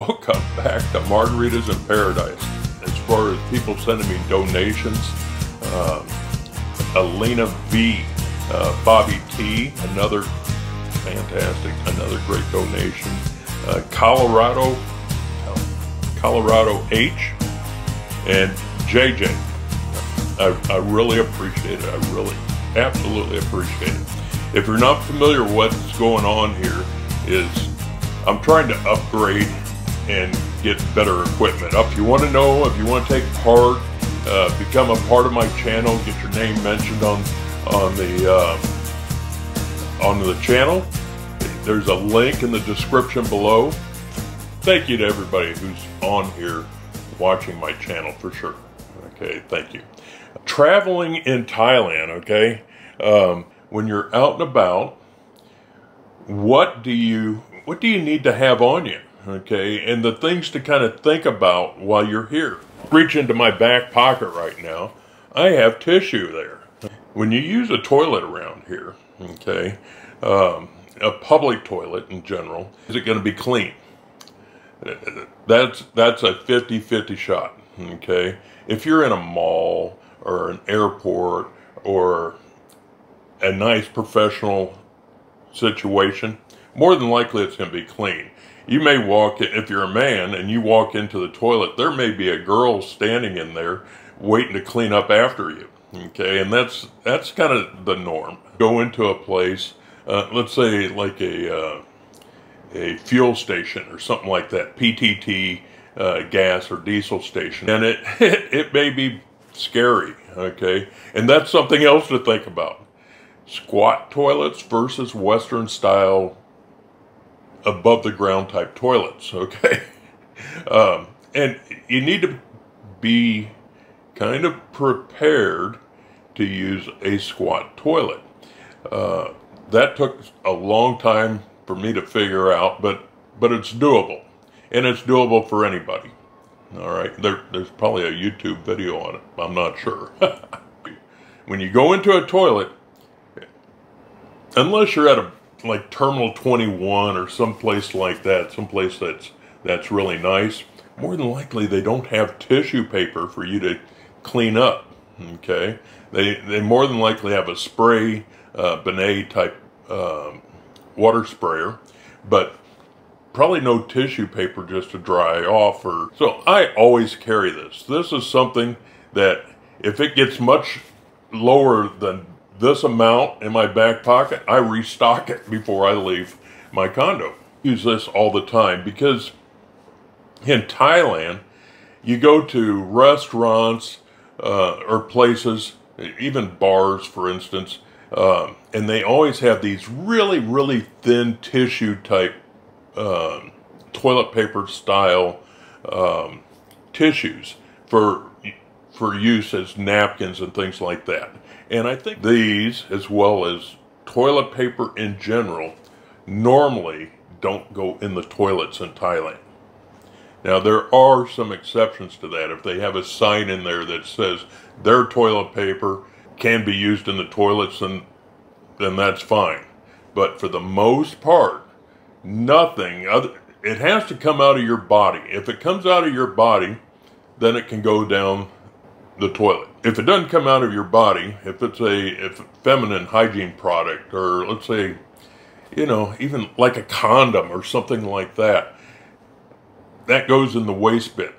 Welcome back to Margaritas in Paradise. As far as people sending me donations, Alina V, Bobby T, another fantastic, another great donation. Colorado H, and JJ. I really appreciate it. I really, absolutely appreciate it. If you're not familiar with what's going on here, is I'm trying to upgrade and get better equipment. If you want to know, if you want to take part, become a part of my channel, get your name mentioned on the channel, there's a link in the description below. Thank you to everybody who's on here watching my channel for sure. Okay, thank you. Traveling in Thailand, okay, when you're out and about, what do you need to have on you? Okay, and the things to kind of think about while you're here. Reach into my back pocket right now. I have tissue there. When you use a toilet around here, okay, a public toilet in general, is it going to be clean? That's a 50-50 shot, okay? If you're in a mall or an airport or a nice professional situation, more than likely it's going to be clean. You may walk, if you're a man and you walk into the toilet, there may be a girl standing in there waiting to clean up after you, okay? And that's kind of the norm. Go into a place, let's say like a fuel station or something like that, PTT, gas or diesel station, and it may be scary, okay? And that's something else to think about. Squat toilets versus Western style above the ground type toilets, okay? And you need to be kind of prepared to use a squat toilet. That took a long time for me to figure out, but it's doable, and it's doable for anybody. All right, there's probably a YouTube video on it. I'm not sure. When you go into a toilet, unless you're at like Terminal 21 or someplace like that, someplace that's really nice, more than likely they don't have tissue paper for you to clean up, okay? They more than likely have a spray, Benet type water sprayer, but probably no tissue paper just to dry off. So I always carry this. This is something that if it gets much lower than this amount in my back pocket, I restock it before I leave my condo. Use this all the time because in Thailand, you go to restaurants or places, even bars, for instance, and they always have these really, really thin tissue type toilet paper style tissues for use as napkins and things like that. And I think these, as well as toilet paper in general, normally don't go in the toilets in Thailand. Now, there are some exceptions to that. If they have a sign in there that says their toilet paper can be used in the toilets, then that's fine. But for the most part, nothing other. It has to come out of your body. If it comes out of your body, then it can go down the toilet. If it doesn't come out of your body, if it's a feminine hygiene product, or let's say, you know, even like a condom or something like that, that goes in the waste bin.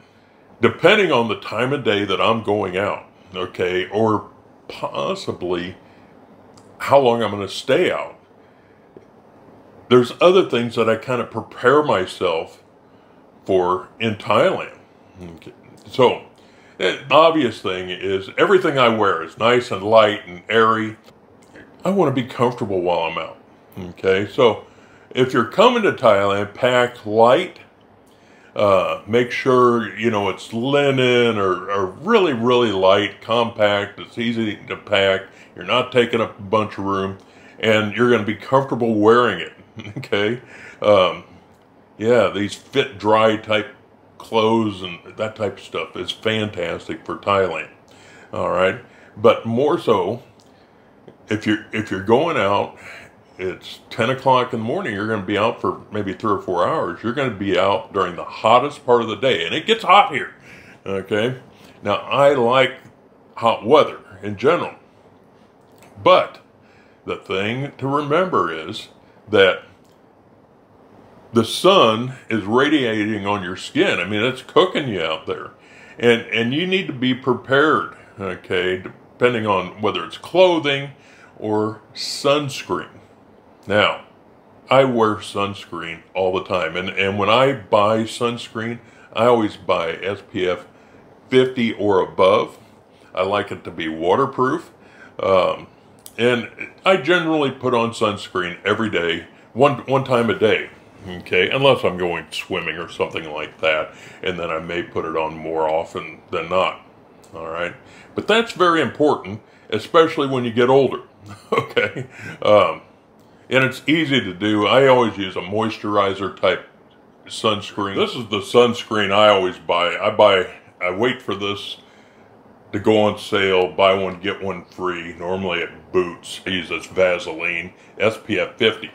Depending on the time of day that I'm going out, okay, or possibly how long I'm going to stay out. There's other things that I kind of prepare myself for in Thailand. Okay. So, the obvious thing is everything I wear is nice and light and airy. I want to be comfortable while I'm out, okay? So if you're coming to Thailand, pack light. Make sure, you know, it's linen or really, really light, compact. It's easy to pack. You're not taking up a bunch of room, and you're going to be comfortable wearing it, okay? Yeah, these fit dry type clothes and that type of stuff is fantastic for Thailand. All right, but more so if you're going out it's 10 o'clock in the morning, you're going to be out for maybe 3 or 4 hours. You're going to be out during the hottest part of the day, and it gets hot here, okay? Now, I like hot weather in general, but the thing to remember is that the sun is radiating on your skin. I mean, it's cooking you out there, and you need to be prepared, okay, depending on whether it's clothing or sunscreen. Now, I wear sunscreen all the time, and when I buy sunscreen, I always buy SPF 50 or above. I like it to be waterproof, and I generally put on sunscreen every day, one time a day, okay, unless I'm going swimming or something like that, and then I may put it on more often than not, all right? But that's very important, especially when you get older. Okay, and it's easy to do. I always use a moisturizer type sunscreen. This is the sunscreen I always buy. I wait for this to go on sale, buy one, get one free, normally at Boots. I use this Vaseline, SPF 50.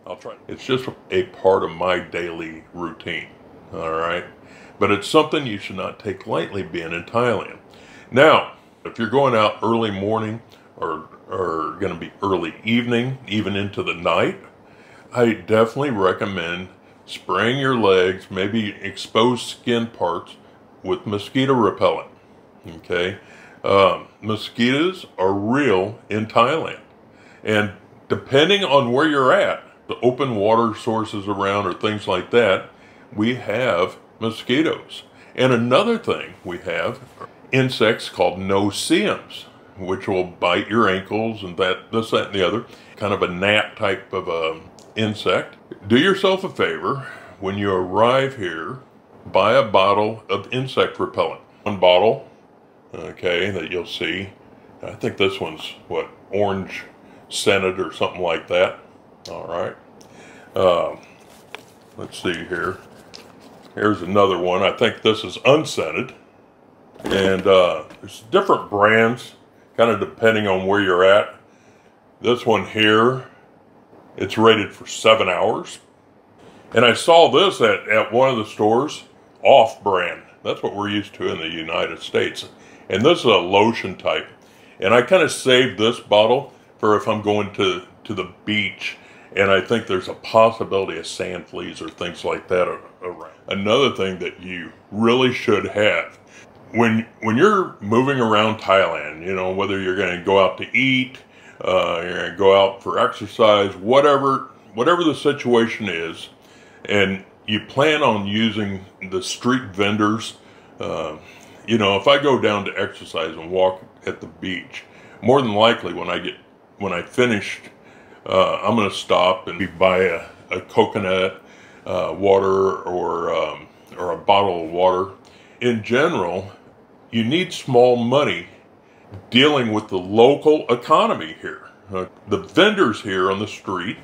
I'll try. It's just a part of my daily routine, all right? But it's something you should not take lightly being in Thailand. Now, if you're going out early morning or going to be early evening, even into the night, I definitely recommend spraying your legs, maybe exposed skin parts, with mosquito repellent, okay? Mosquitoes are real in Thailand, and depending on where you're at, the open water sources around or things like that, we have mosquitoes. And another thing we have are insects called no-see-ums, which will bite your ankles and this, that, and the other. Kind of a gnat type of insect. Do yourself a favor, when you arrive here, buy a bottle of insect repellent. One bottle, okay, that you'll see. I think this one's, what, orange scented or something like that. All right. Let's see here. Here's another one. I think this is unscented. And there's different brands, kind of depending on where you're at. This one here, it's rated for 7 hours. And I saw this at one of the stores, off-brand. That's what we're used to in the United States. And this is a lotion type. And I kind of saved this bottle for if I'm going to the beach, and I think there's a possibility of sand fleas or things like that around. Another thing that you really should have, when you're moving around Thailand, you know, whether you're going to go out to eat, you're going to go out for exercise, whatever the situation is, and you plan on using the street vendors, you know, if I go down to exercise and walk at the beach, more than likely when I finished, I'm going to stop and buy a coconut water or a bottle of water. In general, you need small money dealing with the local economy here. The vendors here on the street,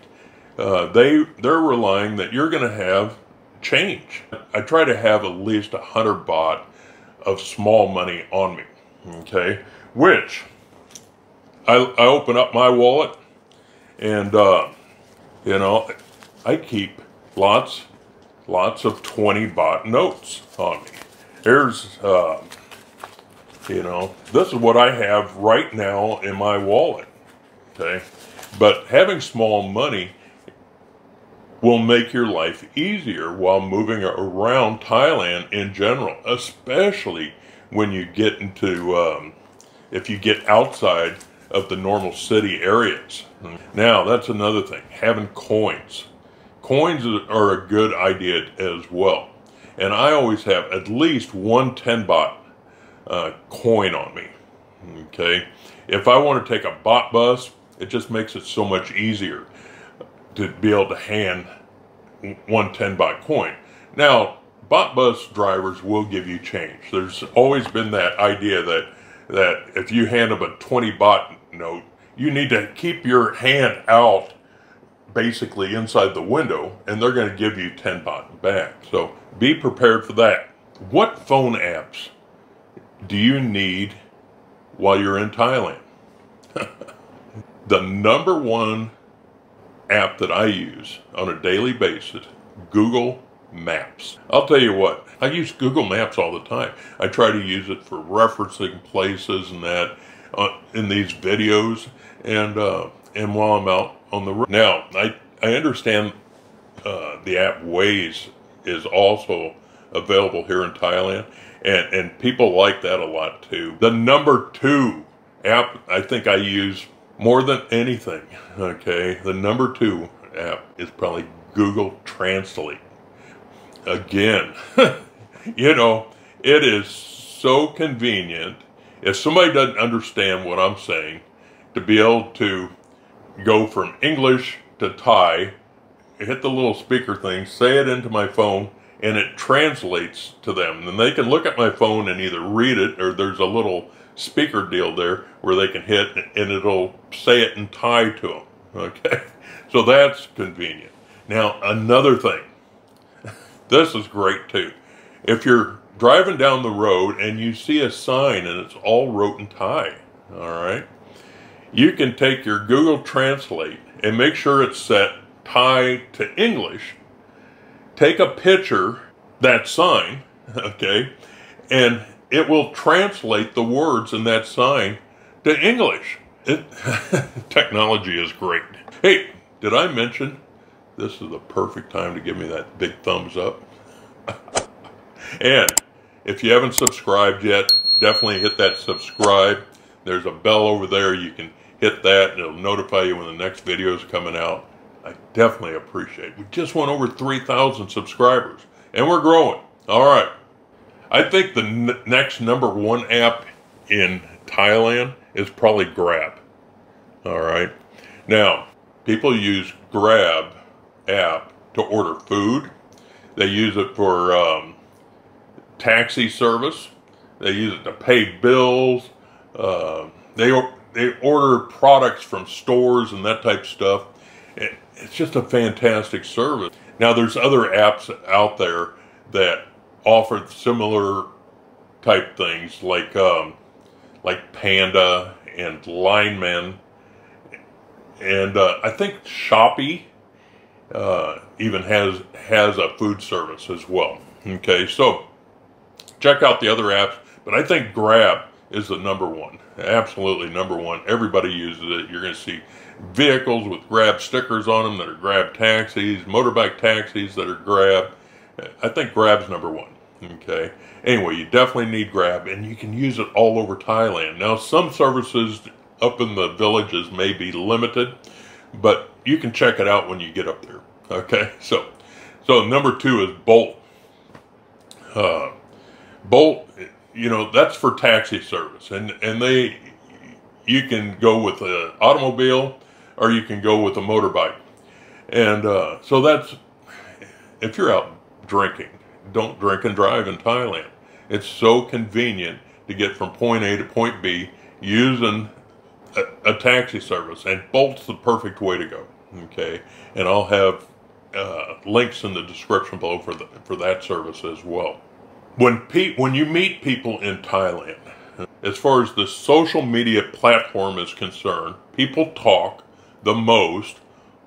they're relying that you're going to have change. I try to have at least 100 baht of small money on me, okay? Which I open up my wallet, and you know, I keep lots of 20 baht notes on me. Here's you know, this is what I have right now in my wallet, okay? But having small money will make your life easier while moving around Thailand in general, especially when you get into, if you get outside of the normal city areas. Now, that's another thing, having coins. Coins are a good idea as well. And I always have at least one 10 baht coin on me, okay? If I want to take a baht bus, it just makes it so much easier to be able to hand one 10 baht coin. Now, baht bus drivers will give you change. There's always been that idea that if you hand them a 20 baht note, you need to keep your hand out basically inside the window, and they're going to give you 10 baht back. So be prepared for that. What phone apps do you need while you're in Thailand? The number one app that I use on a daily basis, Google Maps. I'll tell you what, I use Google Maps all the time. I try to use it for referencing places and that in these videos, and while I'm out on the road. Now, I understand the app Waze is also available here in Thailand, and people like that a lot too. The number 2 app I think I use more than anything, okay, the number 2 app is probably Google Translate. Again, you know, it is so convenient. If somebody doesn't understand what I'm saying, to be able to go from English to Thai, hit the little speaker thing, say it into my phone, and it translates to them. And they can look at my phone and either read it, or there's a little speaker deal there where they can hit and it'll say it in Thai to them. Okay, so that's convenient. Now, another thing, this is great too. If you're driving down the road and you see a sign and it's all wrote in Thai, all right, you can take your Google Translate and make sure it's set Thai to English, take a picture, that sign, okay, and it will translate the words in that sign to English. Technology is great. Hey, did I mention this is the perfect time to give me that big thumbs up? And if you haven't subscribed yet, definitely hit that subscribe. There's a bell over there. You can hit that and it'll notify you when the next video is coming out. I definitely appreciate it. We just went over 3,000 subscribers and we're growing. All right. I think the next number 1 app in Thailand is probably Grab. All right. Now, people use Grab app to order food. They use it for taxi service. They use it to pay bills. They order products from stores and that type of stuff. It's just a fantastic service. Now, there's other apps out there that offer similar type things, like Panda and Lineman, and I think Shopee even has a food service as well. Okay, so check out the other apps, but I think Grab is the number 1. Absolutely number 1. Everybody uses it. You're going to see vehicles with Grab stickers on them that are Grab taxis, motorbike taxis that are Grab. I think Grab's number 1. Okay. Anyway, you definitely need Grab, and you can use it all over Thailand. Now, some services up in the villages may be limited, but you can check it out when you get up there. Okay. So number 2 is Bolt. Bolt, you know, that's for taxi service, and you can go with an automobile or you can go with a motorbike. And so that's, if you're out drinking, don't drink and drive in Thailand. It's so convenient to get from point A to point B using a taxi service, and Bolt's the perfect way to go. Okay, and I'll have links in the description below for that service as well. When you meet people in Thailand, as far as the social media platform is concerned, people talk the most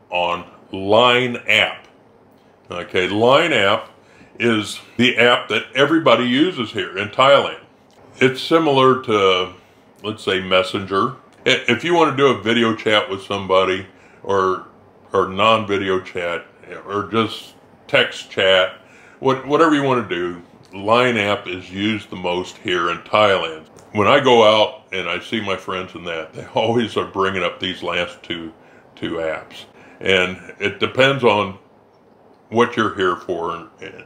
on Line app. Okay, Line app is the app that everybody uses here in Thailand. It's similar to, let's say, Messenger. If you want to do a video chat with somebody, or non-video chat, or just text chat, whatever you want to do, Line app is used the most here in Thailand. When I go out and I see my friends in that, they always are bringing up these last two apps. And it depends on what you're here for and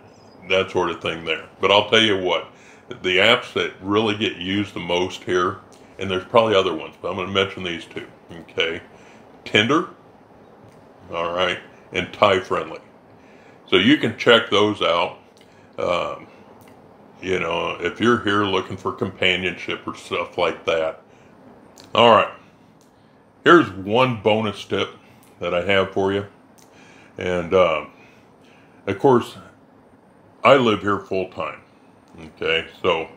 that sort of thing there. But I'll tell you what, the apps that really get used the most here, and there's probably other ones, but I'm going to mention these 2, okay? Tinder, all right, and Thai Friendly. So you can check those out. You know, if you're here looking for companionship or stuff like that. All right, here's one bonus tip that I have for you. And, of course, I live here full time, okay? So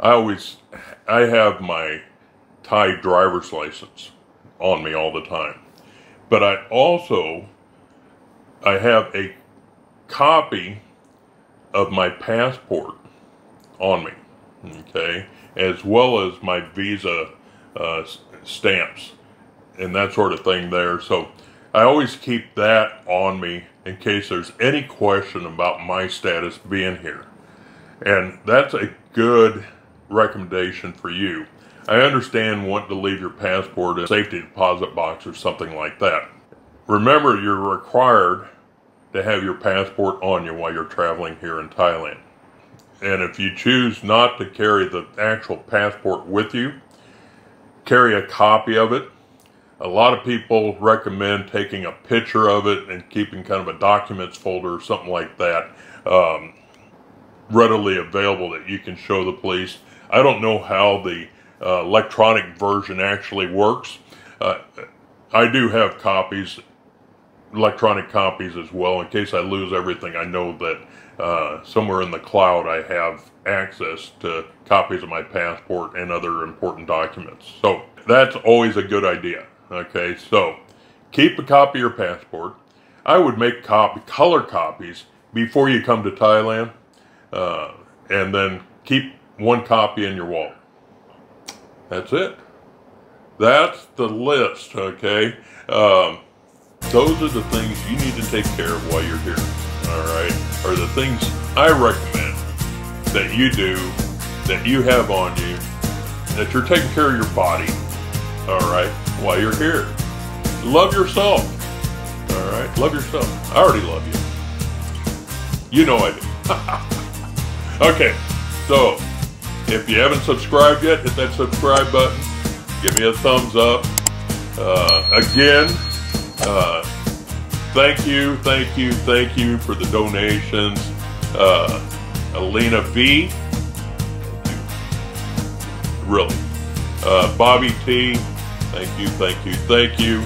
I have my Thai driver's license on me all the time. But I also I have a copy of my passport on me, okay, as well as my visa stamps and that sort of thing there. So I always keep that on me in case there's any question about my status being here. And that's a good recommendation for you. I understand wanting to leave your passport in a safety deposit box or something like that. Remember, you're required to have your passport on you while you're traveling here in Thailand. And if you choose not to carry the actual passport with you, carry a copy of it. A lot of people recommend taking a picture of it and keeping kind of a documents folder or something like that readily available that you can show the police. I don't know how the electronic version actually works. I do have copies, electronic copies as well. In case I lose everything, I know that somewhere in the cloud I have access to copies of my passport and other important documents. So that's always a good idea. Okay, so keep a copy of your passport. I would make color copies before you come to Thailand, and then keep one copy in your wallet. That's it. That's the list, okay? Those are the things you need to take care of while you're here, all right? Or the things I recommend that you do, that you have on you, that you're taking care of your body, all right, while you're here. Love yourself, all right? Love yourself. I already love you. You know I do. Okay, so if you haven't subscribed yet, hit that subscribe button. Give me a thumbs up. Again, thank you for the donations. Alina V, really. Bobby T, thank you.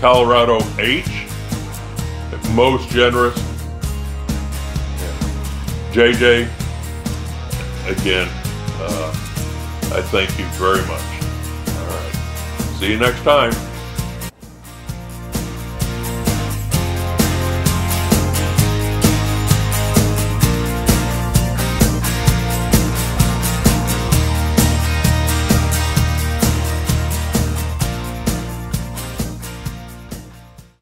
Colorado H, most generous. JJ, again, I thank you very much. All right, see you next time.